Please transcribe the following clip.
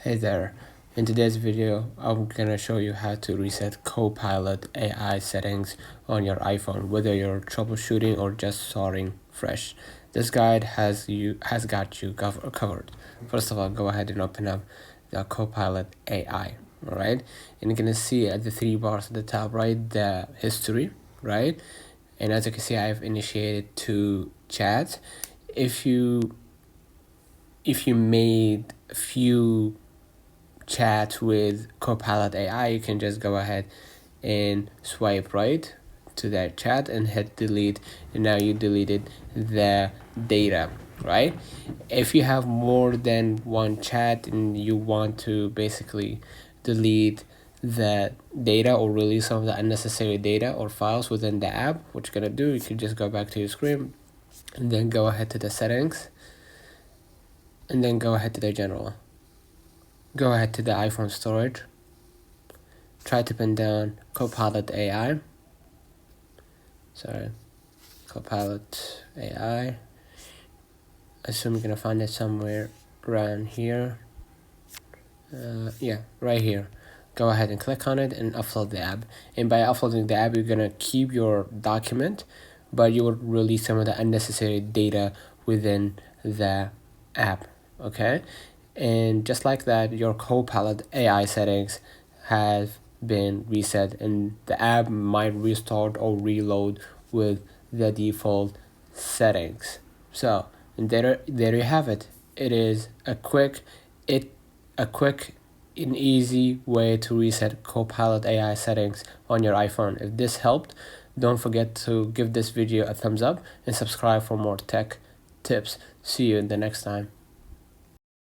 Hey there, in today's video I'm gonna show you how to reset Copilot AI settings on your iPhone, whether you're troubleshooting or just starting fresh. This guide has got you covered. First of all, go ahead and open up the Copilot AI, alright? And you're gonna see at the three bars at the top right the history, right? And as you can see, I've initiated 2 chats. If you made a few chat with Copilot AI, you can just go ahead and swipe right to that chat and hit delete, and now you deleted the data, right? If you have more than one chat and you want to basically delete the data or release some of the unnecessary data or files within the app, what you're gonna do, you can just go back to your screen and then go ahead to the settings and then go ahead to the general. Go ahead to the iPhone storage, try to pin down Copilot AI. Copilot AI. I assume you're gonna find it somewhere around here. Yeah, right here. Go ahead and click on it and upload the app. And by uploading the app, you're gonna keep your document, but you will release some of the unnecessary data within the app. Okay, and just like that, your Copilot AI settings have been reset, and the app might restart or reload with the default settings. So, and there you have it. It is a quick and easy way to reset Copilot AI settings on your iPhone. If this helped, don't forget to give this video a thumbs up and subscribe for more tech tips. See you in the next time.